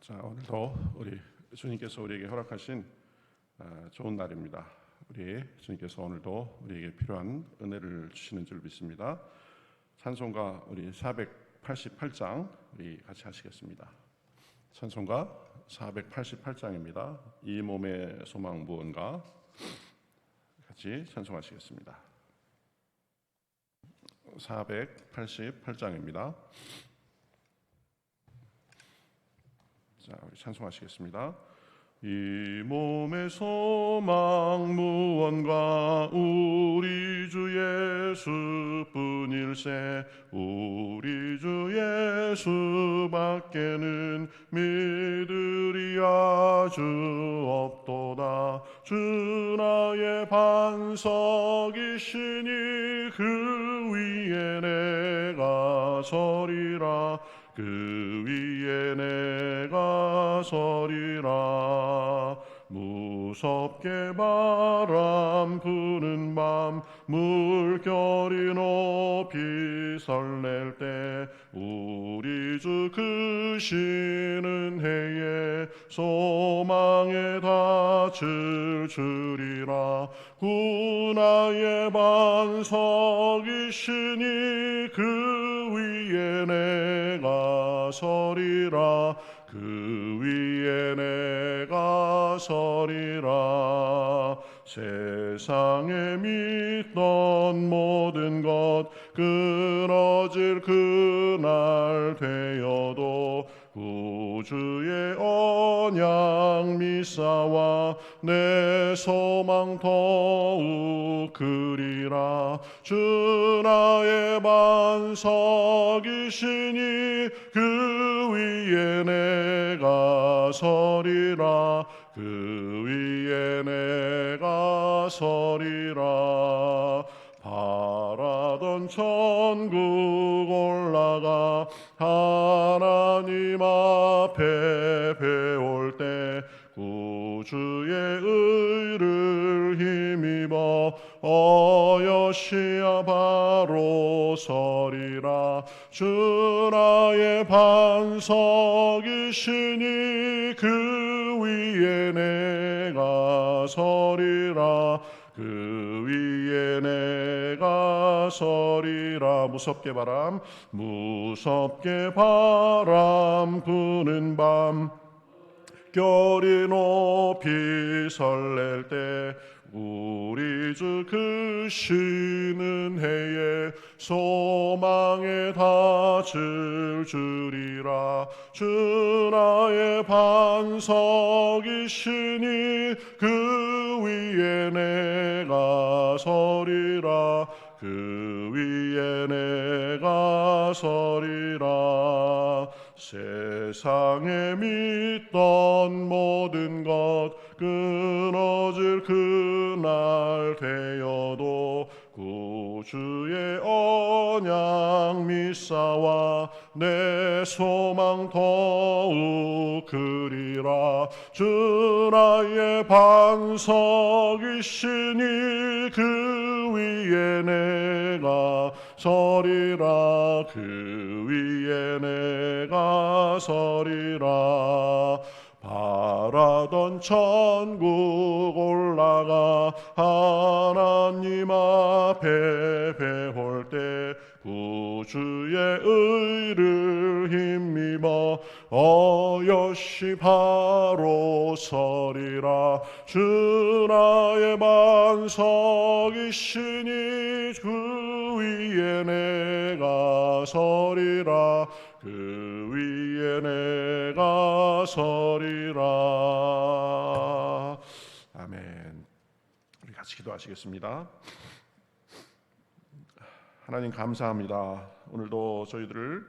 자, 오늘도 우리 주님께서 우리에게 허락하신 좋은 날입니다. 우리 주님께서 오늘도 우리에게 필요한 은혜를 주시는 줄 믿습니다. 찬송가 우리 488장 우리 같이 하시겠습니다. 찬송가 488장입니다. 이 몸의 소망 무언가 같이 찬송하시겠습니다. 488장입니다. 자, 우리 찬송하시겠습니다. 이 몸의 소망 무언가 우리 주 예수뿐일세. 우리 주 예수밖에는 믿으리 아주 없도다. 주 나의 반석이시니 그 위에 내가 서리라. 그 위에 내가 서리라. 무섭게 바람 부는 밤 물결이 높이 설렐 때 우리 주 크시는 해에 소망에 닿을 줄이라. 구나의 반석이시니 그 위에 내가 서리라. 그 위에 내가 서리라. 세상에 믿던 모든 것 끊어질 그날 되어도 구주의 언약 미사와 내 소망 더욱 그리라. 주 나의 반석이시니 그 위에 내가 서리라. 그 위에 내가 서리라. 바라던 천국 올라가 하나님 앞에 배울 때 구주의 의를 힘입어 어여시야 바로 서리라. 주 나의 반석이시니 그 위에 내가 서리라. 그 위에 내가 서리라. 무섭게 바람 부는 밤 결이 높이 설렐 때 우리 주 크시는 해에 소망에 닿을 줄이라. 주 나의 반석이시니 그 위에 내가 서리라. 그 위에 내가 서리라. 세상에 믿던 모든 것 끊어질 그날 되어도 구주의 언약 미사와 내 소망 더욱 그리라. 주 나의 반석이시니 그 위에 내가 서리라. 그 위에 내가 서리라. 바라던 천국 올라가 하나님 앞에 배울 때 구주의 의를 힘입어 어여시 바로 서리라. 주 나의 반석이시니 그 위에 내가 서리라. 그 위에 내가 서리라. 아멘. 우리 같이 기도하시겠습니다. 하나님 감사합니다. 오늘도 저희들을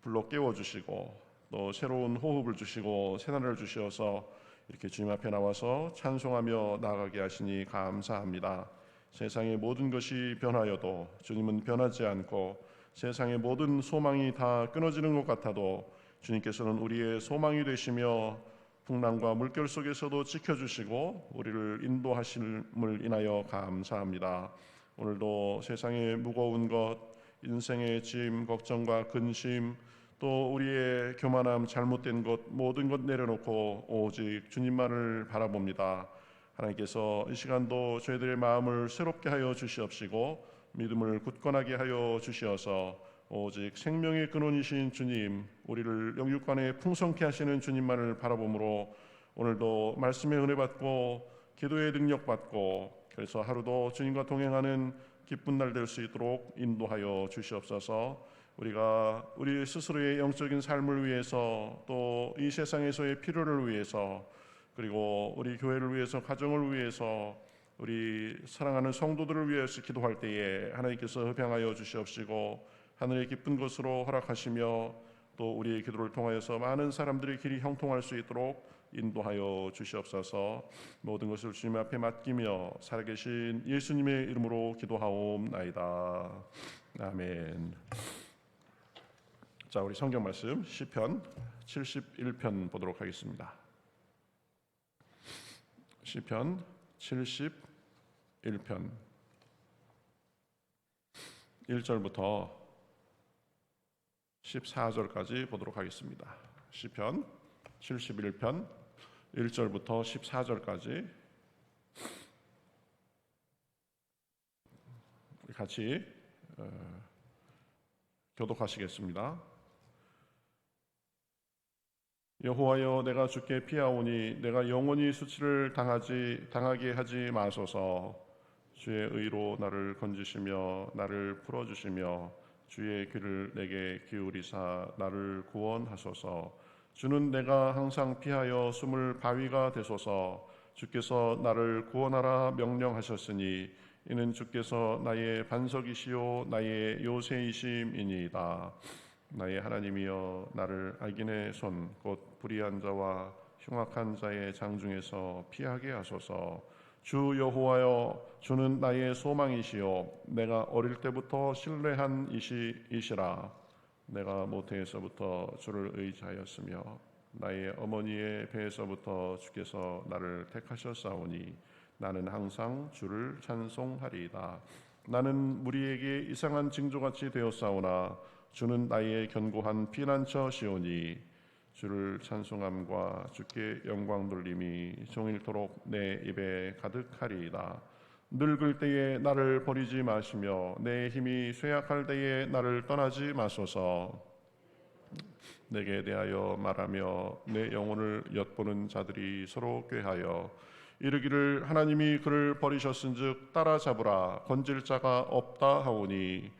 불러 깨워주시고 또 새로운 호흡을 주시고 새날을 주셔서 이렇게 주님 앞에 나와서 찬송하며 나아가게 하시니 감사합니다. 세상의 모든 것이 변하여도 주님은 변하지 않고 세상의 모든 소망이 다 끊어지는 것 같아도 주님께서는 우리의 소망이 되시며 풍랑과 물결 속에서도 지켜주시고 우리를 인도하심을 인하여 감사합니다. 오늘도 세상의 무거운 것, 인생의 짐, 걱정과 근심, 또 우리의 교만함, 잘못된 것 모든 것 내려놓고 오직 주님만을 바라봅니다. 하나님께서 이 시간도 저희들의 마음을 새롭게 하여 주시옵시고 믿음을 굳건하게 하여 주시어서 오직 생명의 근원이신 주님, 우리를 영육간에 풍성케 하시는 주님만을 바라보므로 오늘도 말씀의 은혜 받고 기도의 능력 받고 그래서 하루도 주님과 동행하는 기쁜 날 될 수 있도록 인도하여 주시옵소서. 우리가 우리 스스로의 영적인 삶을 위해서 또 이 세상에서의 필요를 위해서 그리고 우리 교회를 위해서 가정을 위해서 우리 사랑하는 성도들을 위해서 기도할 때에 하나님께서 흡양하여 주시옵시고 하늘의 기쁜 것으로 허락하시며 또 우리의 기도를 통하여서 많은 사람들의 길이 형통할 수 있도록 인도하여 주시옵소서. 모든 것을 주님 앞에 맡기며 살아계신 예수님의 이름으로 기도하옵나이다. 아멘. 자, 우리 성경 말씀 시편 71편 보도록 하겠습니다. 시편 71편 1절부터 14절까지 보도록 하겠습니다. 시편 71편 1절부터 14절까지 같이 교독하시겠습니다. 여호와여, 내가 주께 피하오니 내가 영원히 수치를 당하게 하지 마소서. 주의 의로 나를 건지시며 나를 풀어주시며 주의 귀를 내게 기울이사 나를 구원하소서. 주는 내가 항상 피하여 숨을 바위가 되소서. 주께서 나를 구원하라 명령하셨으니 이는 주께서 나의 반석이시요 나의 요새이심이니이다. 나의 하나님이여, 나를 악인의 손 곧 불의한 자와 흉악한 자의 장중에서 피하게 하소서. 주 여호와여, 주는 나의 소망이시요 내가 어릴 때부터 신뢰한 이시라. 내가 모태에서부터 주를 의지하였으며 나의 어머니의 배에서부터 주께서 나를 택하셨사오니 나는 항상 주를 찬송하리이다. 나는 무리에게 이상한 징조같이 되었사오나 주는 나의 견고한 피난처시오니 주를 찬송함과 주께 영광 돌림이 종일토록 내 입에 가득하리이다. 늙을 때에 나를 버리지 마시며 내 힘이 쇠약할 때에 나를 떠나지 마소서. 내게 대하여 말하며 내 영혼을 엿보는 자들이 서로 꾀하여 이르기를 하나님이 그를 버리셨은즉 따라잡으라 건질 자가 없다 하오니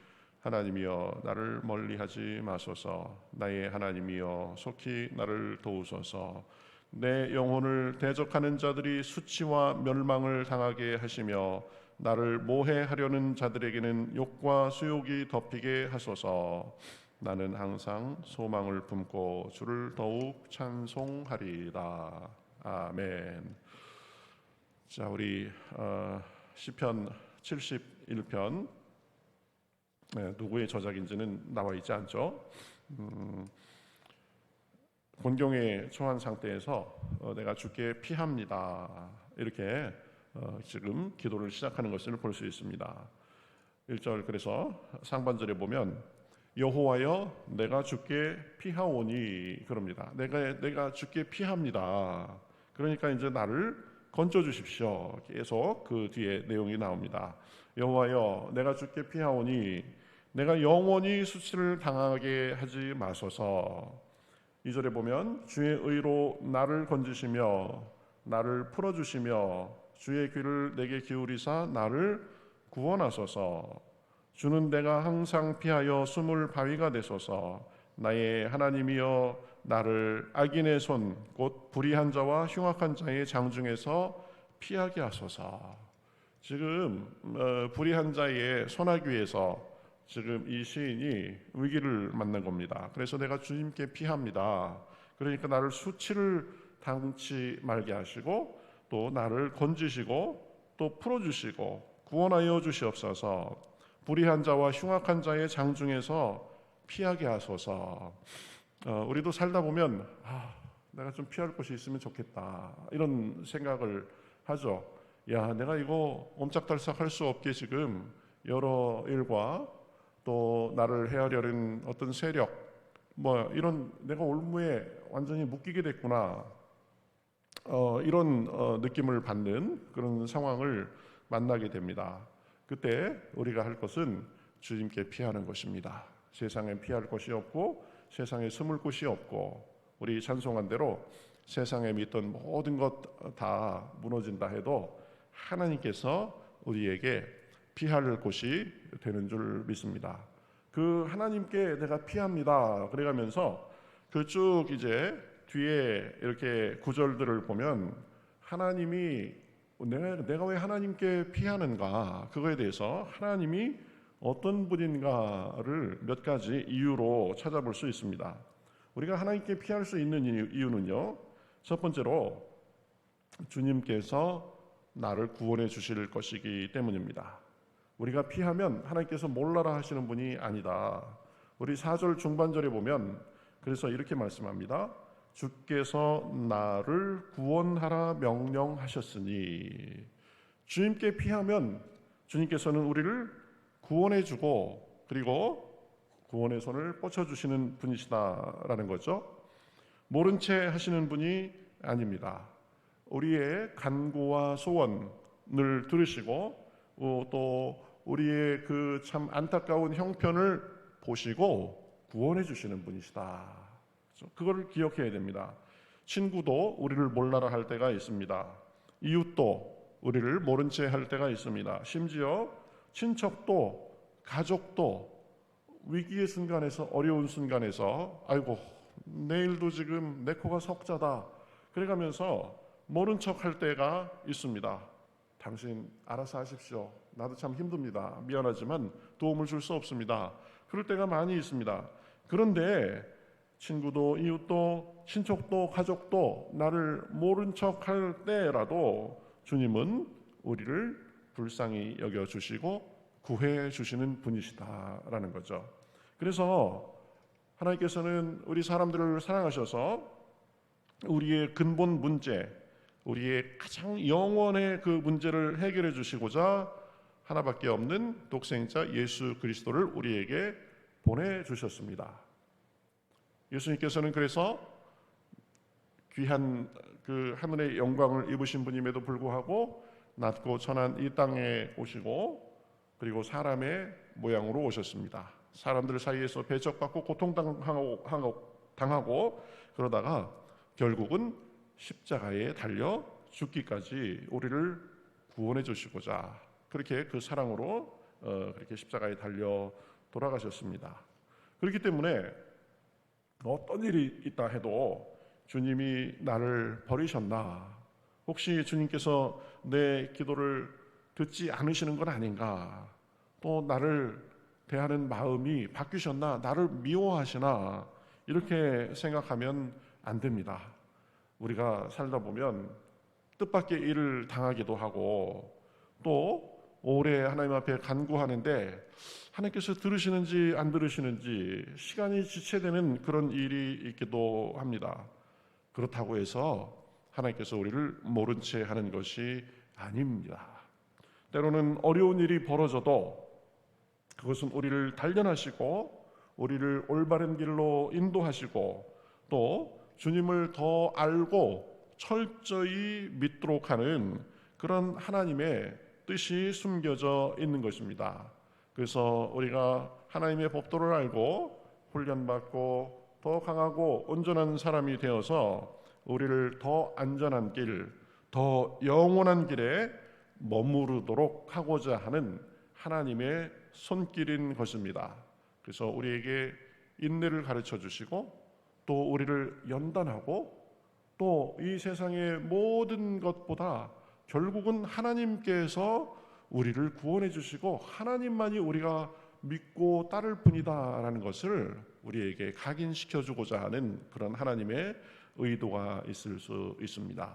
하나님이여, 나를 멀리하지 마소서. 나의 하나님이여, 속히 나를 도우소서. 내 영혼을 대적하는 자들이 수치와 멸망을 당하게 하시며 나를 모해하려는 자들에게는 욕과 수욕이 덮이게 하소서. 나는 항상 소망을 품고 주를 더욱 찬송하리이다. 아멘. 자, 우리 시편 71편 누구의 저작인지는 나와 있지 않죠. 곤경에 처한 상태에서 내가 주께 피합니다, 이렇게 지금 기도를 시작하는 것을 볼 수 있습니다. 1절 그래서 상반절에 보면 여호와여, 내가 주께 피하오니 그럽니다. 내가 주께 피합니다. 그러니까 이제 나를 건져 주십시오. 계속 그 뒤에 내용이 나옵니다. 여호와여, 내가 주께 피하오니 내가 영원히 수치를 당하게 하지 마소서. 2절에 보면 주의 의로 나를 건지시며 나를 풀어주시며 주의 귀를 내게 기울이사 나를 구원하소서. 주는 내가 항상 피하여 숨을 바위가 되소서. 나의 하나님이여, 나를 악인의 손 곧 불의한 자와 흉악한 자의 장중에서 피하게 하소서. 지금 불의한 자의 손아귀에서 지금 이 시인이 위기를 맞는 겁니다. 그래서 내가 주님께 피합니다. 그러니까 나를 수치를 당치 말게 하시고 또 나를 건지시고 또 풀어주시고 구원하여 주시옵소서. 불의한 자와 흉악한 자의 장중에서 피하게 하소서. 우리도 살다 보면 내가 좀 피할 곳이 있으면 좋겠다, 이런 생각을 하죠. 내가 이거 옴짝달싹 할 수 없게 지금 여러 일과 또 나를 헤아려는 어떤 세력, 이런 내가 올무에 완전히 묶이게 됐구나. 이런 느낌을 받는 그런 상황을 만나게 됩니다. 그때 우리가 할 것은 주님께 피하는 것입니다. 세상에 피할 곳이 없고 세상에 숨을 곳이 없고, 우리 찬송한 대로 세상에 믿던 모든 것 다 무너진다 해도 하나님께서 우리에게 피할 곳이 되는 줄 믿습니다. 그 하나님께 내가 피합니다. 그래가면서 그 쭉 이제 뒤에 이렇게 구절들을 보면 하나님이 내가 왜 하나님께 피하는가, 그거에 대해서 하나님이 어떤 분인가를 몇 가지 이유로 찾아볼 수 있습니다. 우리가 하나님께 피할 수 있는 이유는요, 첫 번째로 주님께서 나를 구원해 주실 것이기 때문입니다. 우리가 피하면 하나님께서 몰라라 하시는 분이 아니다. 우리 4절 중반절에 보면 그래서 이렇게 말씀합니다. 주께서 나를 구원하라 명령하셨으니, 주님께 피하면 주님께서는 우리를 구원해 주고 그리고 구원의 손을 뻗쳐주시는 분이시다라는 거죠. 모른 채 하시는 분이 아닙니다. 우리의 간구와 소원을 들으시고 또 우리의 그 참 안타까운 형편을 보시고 구원해 주시는 분이시다. 그걸 기억해야 됩니다. 친구도 우리를 몰라라 할 때가 있습니다. 이웃도 우리를 모른 채 할 때가 있습니다. 심지어 친척도 가족도 위기의 순간에서, 어려운 순간에서 아이고 내일도 지금 내 코가 석자다 그래가면서 모른 척 할 때가 있습니다. 당신 알아서 하십시오. 나도 참 힘듭니다. 미안하지만 도움을 줄 수 없습니다. 그럴 때가 많이 있습니다. 그런데 친구도 이웃도 친척도 가족도 나를 모른 척 할 때라도 주님은 우리를 불쌍히 여겨주시고 구해 주시는 분이시다라는 거죠. 그래서 하나님께서는 우리 사람들을 사랑하셔서 우리의 근본 문제, 우리의 가장 영원의 그 문제를 해결해 주시고자 하나밖에 없는 독생자 예수 그리스도를 우리에게 보내주셨습니다. 예수님께서는 그래서 귀한 그 하늘의 영광을 입으신 분임에도 불구하고 낮고 천한 이 땅에 오시고 그리고 사람의 모양으로 오셨습니다. 사람들 사이에서 배척받고 고통당하고 그러다가 결국은 십자가에 달려 죽기까지 우리를 구원해 주시고자 그렇게 그 사랑으로 그렇게 십자가에 달려 돌아가셨습니다. 그렇기 때문에 어떤 일이 있다 해도 주님이 나를 버리셨나, 혹시 주님께서 내 기도를 듣지 않으시는 건 아닌가, 또 나를 대하는 마음이 바뀌셨나, 나를 미워하시나, 이렇게 생각하면 안 됩니다. 우리가 살다 보면 뜻밖의 일을 당하기도 하고 또 오래 하나님 앞에 간구하는데 하나님께서 들으시는지 안 들으시는지 시간이 지체되는 그런 일이 있기도 합니다. 그렇다고 해서 하나님께서 우리를 모른 채 하는 것이 아닙니다. 때로는 어려운 일이 벌어져도 그것은 우리를 단련하시고 우리를 올바른 길로 인도하시고 또 주님을 더 알고 철저히 믿도록 하는 그런 하나님의 뜻이 숨겨져 있는 것입니다. 그래서 우리가 하나님의 법도를 알고 훈련받고 더 강하고 온전한 사람이 되어서 우리를 더 안전한 길, 더 영원한 길에 머무르도록 하고자 하는 하나님의 손길인 것입니다. 그래서 우리에게 인내를 가르쳐 주시고 또 우리를 연단하고 또 이 세상의 모든 것보다 결국은 하나님께서 우리를 구원해 주시고 하나님만이 우리가 믿고 따를 뿐이다라는 것을 우리에게 각인시켜 주고자 하는 그런 하나님의 의도가 있을 수 있습니다.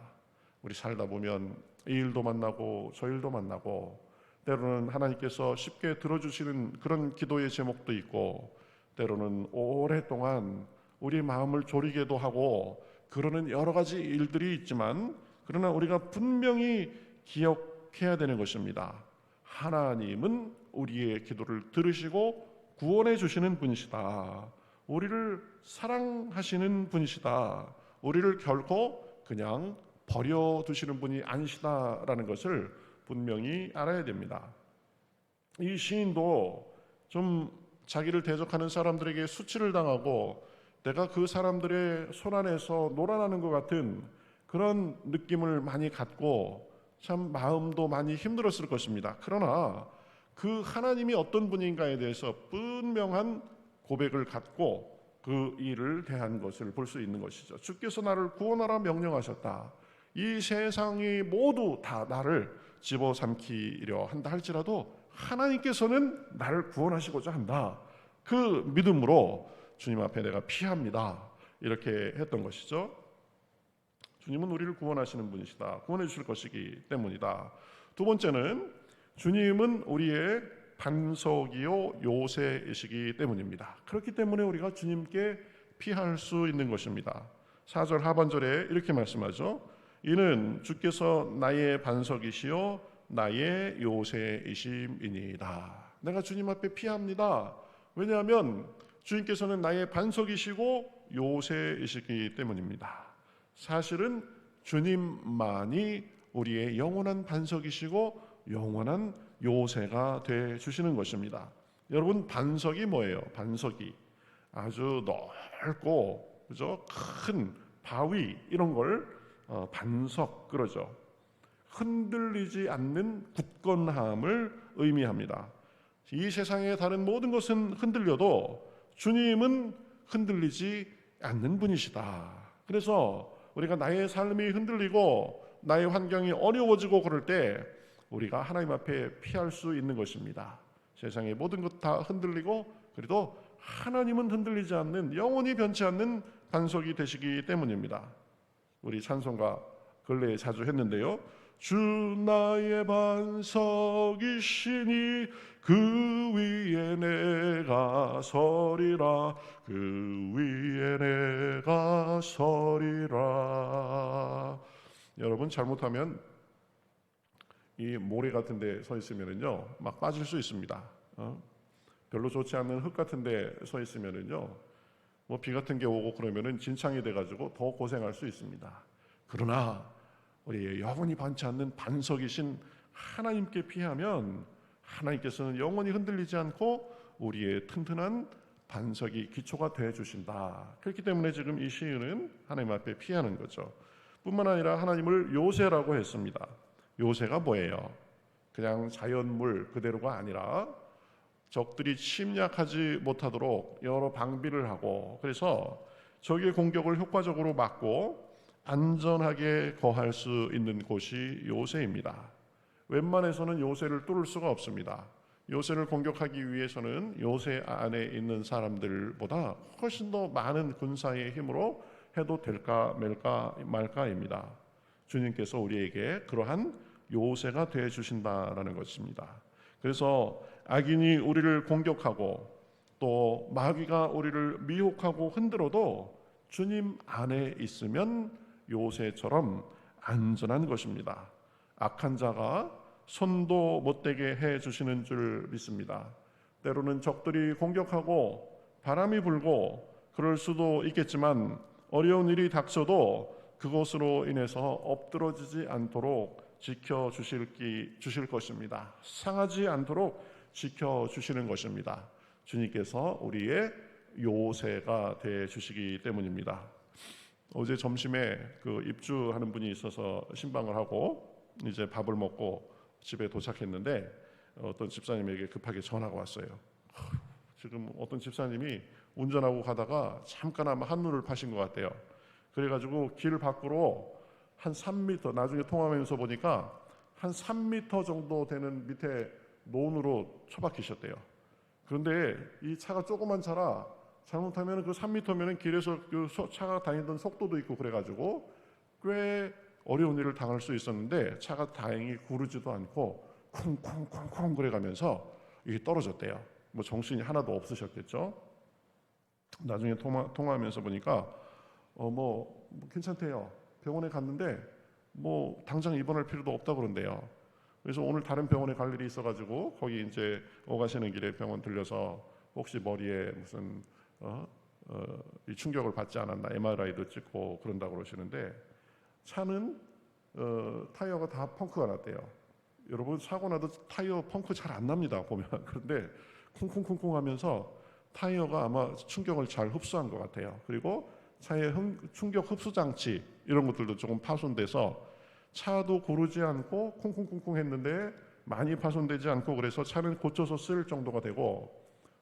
우리 살다 보면 이 일도 만나고 저 일도 만나고 때로는 하나님께서 쉽게 들어주시는 그런 기도의 제목도 있고 때로는 오랫동안 우리 마음을 졸이게도 하고 그러는 여러 가지 일들이 있지만 그러나 우리가 분명히 기억해야 되는 것입니다. 하나님은 우리의 기도를 들으시고 구원해 주시는 분이시다. 우리를 사랑하시는 분이시다. 우리를 결코 그냥 버려두시는 분이 아니시다라는 것을 분명히 알아야 됩니다. 이 시인도 좀 자기를 대적하는 사람들에게 수치를 당하고 내가 그 사람들의 손 안에서 놀아나는 것 같은 그런 느낌을 많이 갖고 참 마음도 많이 힘들었을 것입니다. 그러나 그 하나님이 어떤 분인가에 대해서 분명한 고백을 갖고 그 일을 대한 것을 볼 수 있는 것이죠. 주께서 나를 구원하라 명령하셨다. 이 세상이 모두 다 나를 집어삼키려 한다 할지라도 하나님께서는 나를 구원하시고자 한다. 그 믿음으로 주님 앞에 내가 피합니다. 이렇게 했던 것이죠. 주님은 우리를 구원하시는 분이시다. 구원해 주실 것이기 때문이다. 두 번째는 주님은 우리의 반석이요 요새이시기 때문입니다. 그렇기 때문에 우리가 주님께 피할 수 있는 것입니다. 4절 하반절에 이렇게 말씀하죠. 이는 주께서 나의 반석이시요 나의 요새이심이니이다. 내가 주님 앞에 피합니다. 왜냐하면 주님께서는 나의 반석이시고 요새이시기 때문입니다. 사실은 주님만이 우리의 영원한 반석이시고 영원한 요새가 돼 주시는 것입니다. 여러분, 반석이 뭐예요? 반석이 아주 넓고 그죠? 큰 바위 이런 걸 반석 그러죠. 흔들리지 않는 굳건함을 의미합니다. 이 세상의 다른 모든 것은 흔들려도 주님은 흔들리지 않는 분이시다. 그래서 우리가 나의 삶이 흔들리고 나의 환경이 어려워지고 그럴 때 우리가 하나님 앞에 피할 수 있는 것입니다. 세상의 모든 것 다 흔들리고 그래도 하나님은 흔들리지 않는 영원히 변치 않는 반석이 되시기 때문입니다. 우리 찬송가 근래에 자주 했는데요. 주 나의 반석이시니 그 위에 내가 서리라. 그 위에 내가 서리라. 여러분, 잘못하면 이 모래 같은 데 서 있으면은요 막 빠질 수 있습니다. 별로 좋지 않은 흙 같은 데 서 있으면은요 뭐 비 같은 게 오고 그러면은 진창이 돼 가지고 더 고생할 수 있습니다. 그러나 우리 영원히 반치 않는 반석이신 하나님께 피하면 하나님께서는 영원히 흔들리지 않고 우리의 튼튼한 반석이 기초가 되어 주신다. 그렇기 때문에 지금 이 시인은 하나님 앞에 피하는 거죠. 뿐만 아니라 하나님을 요새라고 했습니다. 요새가 뭐예요? 그냥 자연물 그대로가 아니라 적들이 침략하지 못하도록 여러 방비를 하고 그래서 적의 공격을 효과적으로 막고 안전하게 거할 수 있는 곳이 요새입니다. 웬만해서는 요새를 뚫을 수가 없습니다. 요새를 공격하기 위해서는 요새 안에 있는 사람들보다 훨씬 더 많은 군사의 힘으로 해도 될까 말까입니다. 주님께서 우리에게 그러한 요새가 되어 주신다라는 것입니다. 그래서 악인이 우리를 공격하고 또 마귀가 우리를 미혹하고 흔들어도 주님 안에 있으면 요새처럼 안전한 것입니다. 악한 자가 손도 못 대게 해 주시는 줄 믿습니다. 때로는 적들이 공격하고 바람이 불고 그럴 수도 있겠지만 어려운 일이 닥쳐도 그것으로 인해서 엎드러지지 않도록 지켜주실 것입니다. 상하지 않도록 지켜주시는 것입니다. 주님께서 우리의 요새가 되어 주시기 때문입니다. 어제 점심에 그 입주하는 분이 있어서 신방을 하고 이제 밥을 먹고 집에 도착했는데 어떤 집사님에게 급하게 전화가 왔어요. 지금 어떤 집사님이 운전하고 가다가 잠깐아마 한눈을 파신 것 같아요. 그래가지고 길 밖으로 한 3m, 나중에 통화하면서 보니까 한 3m 정도 되는 밑에 논으로 처박히셨대요. 그런데 이 차가 조그만 차라 잘못하면 그 3m면은 길에서 그 차가 다니던 속도도 있고 그래가지고 꽤 어려운 일을 당할 수 있었는데 차가 다행히 구르지도 않고 쿵쿵쿵쿵 그래가면서 이게 떨어졌대요. 뭐 정신이 하나도 없으셨겠죠. 나중에 통화하면서 보니까 뭐 괜찮대요. 병원에 갔는데 뭐 당장 입원할 필요도 없다 그런대요. 그래서 오늘 다른 병원에 갈 일이 있어가지고 거기 이제 오가시는 길에 병원 들려서 혹시 머리에 무슨 이 충격을 받지 않았나, MRI도 찍고 그런다고 그러시는데, 차는 타이어가 다 펑크가 났대요. 여러분, 사고 나도 타이어 펑크 잘 안 납니다 보면. 그런데 쿵쿵쿵쿵 하면서 타이어가 아마 충격을 잘 흡수한 것 같아요. 그리고 차의 충격 흡수 장치 이런 것들도 조금 파손돼서 차도 고르지 않고 쿵쿵쿵쿵 했는데 많이 파손되지 않고, 그래서 차는 고쳐서 쓸 정도가 되고,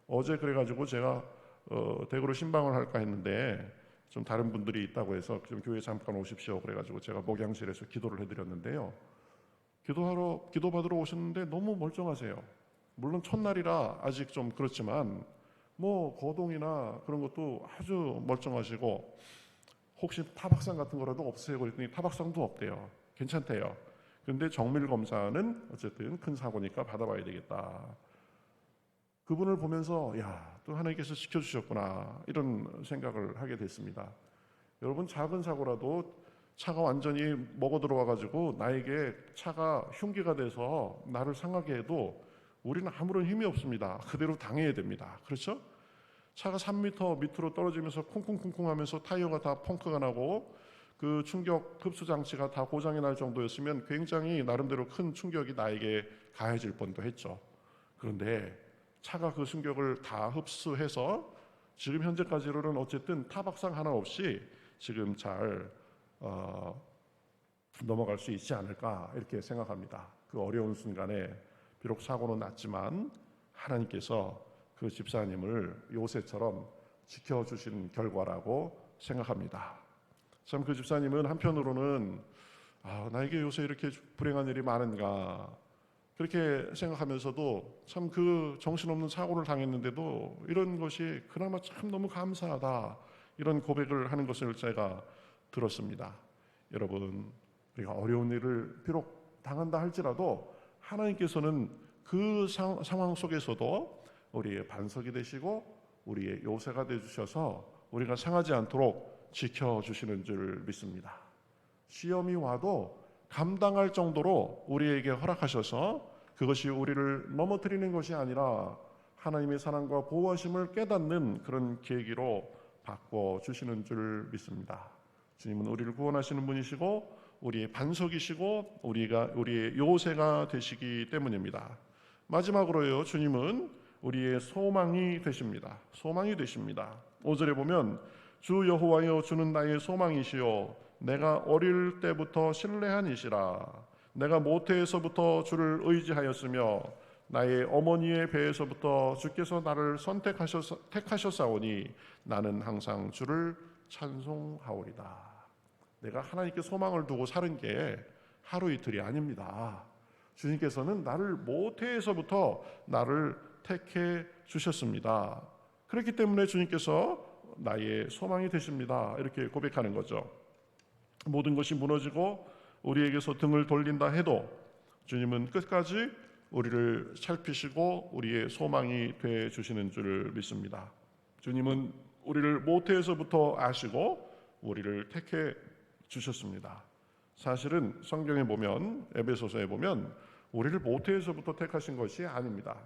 어제 그래가지고 제가 대구로 신방을 할까 했는데 좀 다른 분들이 있다고 해서 좀 교회 잠깐 오십시오 그래가지고 제가 목양실에서 기도를 해드렸는데요. 기도받으러 오셨는데 너무 멀쩡하세요. 물론 첫날이라 아직 좀 그렇지만 뭐 거동이나 그런 것도 아주 멀쩡하시고, 혹시 타박상 같은 거라도 없으세요? 그랬더니 타박상도 없대요. 괜찮대요. 그런데 정밀 검사는 어쨌든 큰 사고니까 받아봐야 되겠다. 그분을 보면서 야, 또 하나님께서 지켜주셨구나 이런 생각을 하게 됐습니다. 여러분, 작은 사고라도 차가 완전히 먹어 들어와 가지고 나에게 차가 흉기가 돼서 나를 상하게 해도 우리는 아무런 힘이 없습니다. 그대로 당해야 됩니다. 그렇죠? 차가 3m 밑으로 떨어지면서 쿵쿵쿵쿵 하면서 타이어가 다 펑크가 나고 그 충격 흡수 장치가 다 고장이 날 정도였으면 굉장히 나름대로 큰 충격이 나에게 가해질 뻔도 했죠. 그런데 차가 그 충격을 다 흡수해서 지금 현재까지로는 어쨌든 타박상 하나 없이 지금 잘 넘어갈 수 있지 않을까 이렇게 생각합니다. 그 어려운 순간에 비록 사고는 났지만 하나님께서 그 집사님을 요새처럼 지켜주신 결과라고 생각합니다. 참 그 집사님은 한편으로는 나에게 요새 이렇게 불행한 일이 많은가 그렇게 생각하면서도 참 그 정신없는 사고를 당했는데도 이런 것이 그나마 참 너무 감사하다 이런 고백을 하는 것을 제가 들었습니다. 여러분, 우리가 어려운 일을 비록 당한다 할지라도 하나님께서는 그 상황 속에서도 우리의 반석이 되시고 우리의 요새가 되주셔서 우리가 상하지 않도록 지켜주시는 줄 믿습니다. 시험이 와도 감당할 정도로 우리에게 허락하셔서 그것이 우리를 넘어뜨리는 것이 아니라 하나님의 사랑과 보호하심을 깨닫는 그런 계기로 바꿔주시는 줄 믿습니다. 주님은 우리를 구원하시는 분이시고 우리의 반석이시고 우리의 요새가 되시기 때문입니다. 마지막으로요, 주님은 우리의 소망이 되십니다. 소망이 되십니다. 5절에 보면 주 여호와여, 주는 나의 소망이시요 내가 어릴 때부터 신뢰한 이시라. 내가 모태에서부터 주를 의지하였으며 나의 어머니의 배에서부터 주께서 나를 택하셨사오니 나는 항상 주를 찬송하오리다. 내가 하나님께 소망을 두고 사는 게 하루 이틀이 아닙니다. 주님께서는 나를 모태에서부터 나를 택해 주셨습니다. 그렇기 때문에 주님께서 나의 소망이 되십니다. 이렇게 고백하는 거죠. 모든 것이 무너지고 우리에게서 등을 돌린다 해도 주님은 끝까지 우리를 살피시고 우리의 소망이 돼 주시는 줄 믿습니다. 주님은 우리를 모태에서부터 아시고 우리를 택해 주셨습니다. 사실은 성경에 보면, 에베소서에 보면 우리를 모태에서부터 택하신 것이 아닙니다.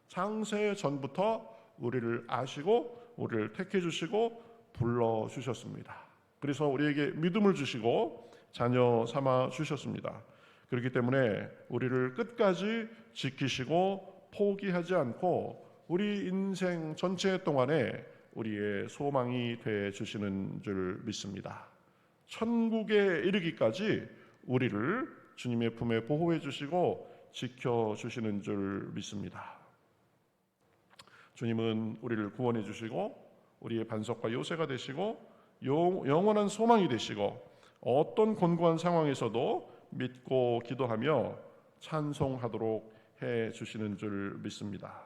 창세 전부터 우리를 아시고 우리를 택해 주시고 불러 주셨습니다. 그래서 우리에게 믿음을 주시고 자녀 삼아 주셨습니다. 그렇기 때문에 우리를 끝까지 지키시고 포기하지 않고 우리 인생 전체 동안에 우리의 소망이 돼 주시는 줄 믿습니다. 천국에 이르기까지 우리를 주님의 품에 보호해 주시고 지켜 주시는 줄 믿습니다. 주님은 우리를 구원해 주시고 우리의 반석과 요새가 되시고 영원한 소망이 되시고 어떤 곤고한 상황에서도 믿고 기도하며 찬송하도록 해 주시는 줄 믿습니다.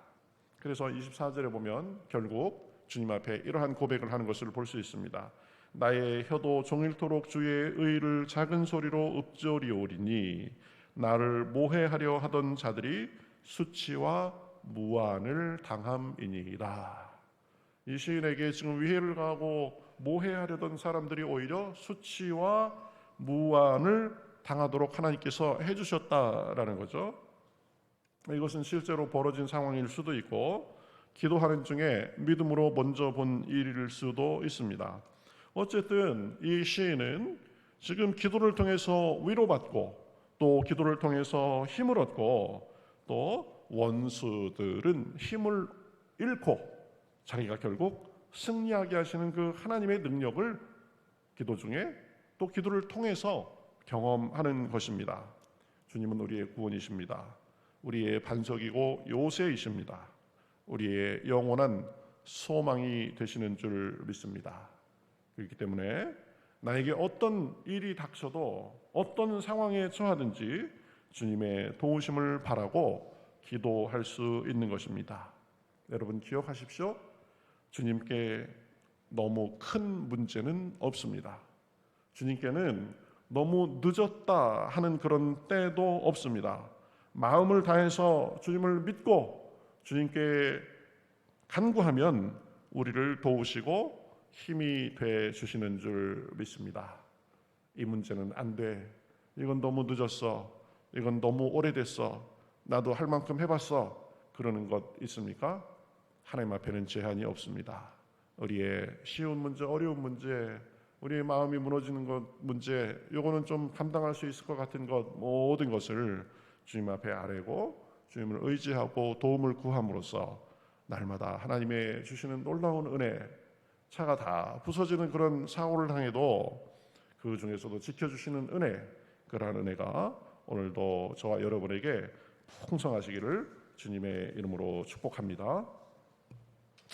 그래서 24절에 보면 결국 주님 앞에 이러한 고백을 하는 것을 볼 수 있습니다. 나의 혀도 종일토록 주의 의를 작은 소리로 읊조리오리니 나를 모해하려 하던 자들이 수치와 무안을 당함이니이다. 이 시인에게 지금 위해를 가하고 모해하려던 사람들이 오히려 수치와 무안을 당하도록 하나님께서 해주셨다라는 거죠. 이것은 실제로 벌어진 상황일 수도 있고 기도하는 중에 믿음으로 먼저 본 일일 수도 있습니다. 어쨌든 이 시인은 지금 기도를 통해서 위로받고 또 기도를 통해서 힘을 얻고 또 원수들은 힘을 잃고 자기가 결국 승리하게 하시는 그 하나님의 능력을 기도 중에 또 기도를 통해서 경험하는 것입니다. 주님은 우리의 구원이십니다. 우리의 반석이고 요새이십니다. 우리의 영원한 소망이 되시는 줄 믿습니다. 그렇기 때문에 나에게 어떤 일이 닥쳐도 어떤 상황에 처하든지 주님의 도우심을 바라고 기도할 수 있는 것입니다. 여러분 기억하십시오. 주님께 너무 큰 문제는 없습니다. 주님께는 너무 늦었다 하는 그런 때도 없습니다. 마음을 다해서 주님을 믿고 주님께 간구하면 우리를 도우시고 힘이 돼 주시는 줄 믿습니다. 이 문제는 안 돼. 이건 너무 늦었어. 이건 너무 오래됐어. 나도 할 만큼 해봤어. 그러는 것 있습니까? 하나님 앞에는 제한이 없습니다. 우리의 쉬운 문제, 어려운 문제, 우리의 마음이 무너지는 것 문제, 요거는 좀 감당할 수 있을 것 같은 것, 모든 것을 주님 앞에 아뢰고 주님을 의지하고 도움을 구함으로써 날마다 하나님의 주시는 놀라운 은혜, 차가 다 부서지는 그런 사고를 당해도 그 중에서도 지켜주시는 은혜, 그러한 은혜가 오늘도 저와 여러분에게 풍성하시기를 주님의 이름으로 축복합니다.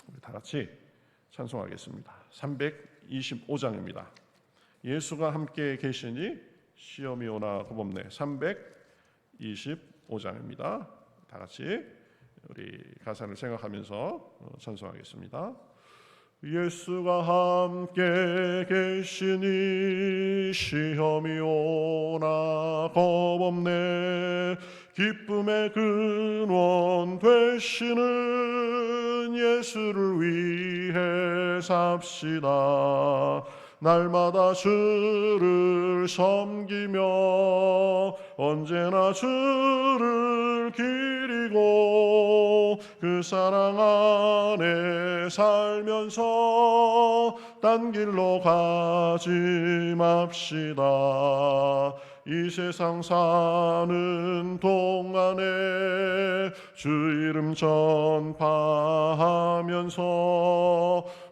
우리 다 같이 찬송하겠습니다. 325장입니다. 예수가 함께 계시니 시험이 오나 겁없네. 325장입니다. 다 같이 우리 가사를 생각하면서 찬송하겠습니다. 예수가 함께 계시니 시험이 오나 겁없네. 기쁨의 근원 되시는 예수를 위해 삽시다. 날마다 주를 섬기며 언제나 주를 기리고 그 사랑 안에 살면서 딴 길로 가지 맙시다. 이 세상 사는 동안에 주 이름 전파하면서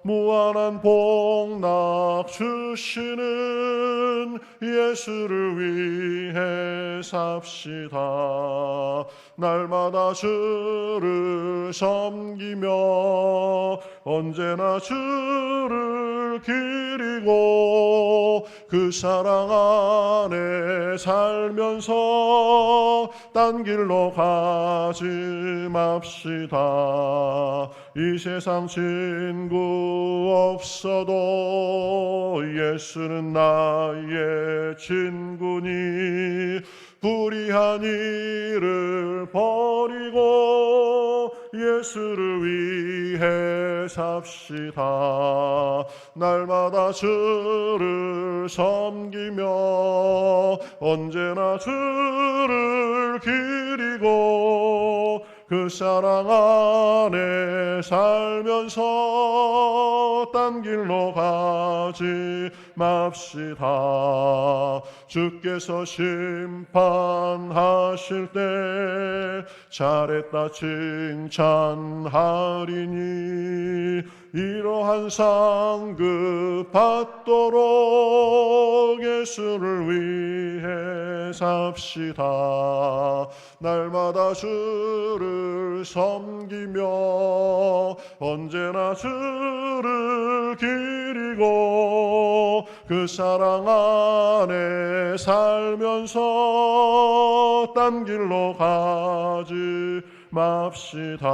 무한한 복락 주시는 예수를 위해 삽시다. 날마다 주를 섬기며 언제나 주를 기리고 그 사랑 안에 살면서 딴 길로 가지 맙시다. 이 세상 친구 없어도 예수는 나의 친구니 불의한 일을 버리고 예수를 위해 삽시다. 날마다 주를 섬기며 언제나 주를 기리고 그 사랑 안에 살면서 딴 길로 가지 맙시다. 주께서 심판하실 때 잘했다 칭찬하리니 이러한 상급 받도록 예수를 위해 삽시다. 날마다 주를 섬기며 언제나 주를 기리고 그 사랑 안에 살면서 딴 길로 가지 맙시다.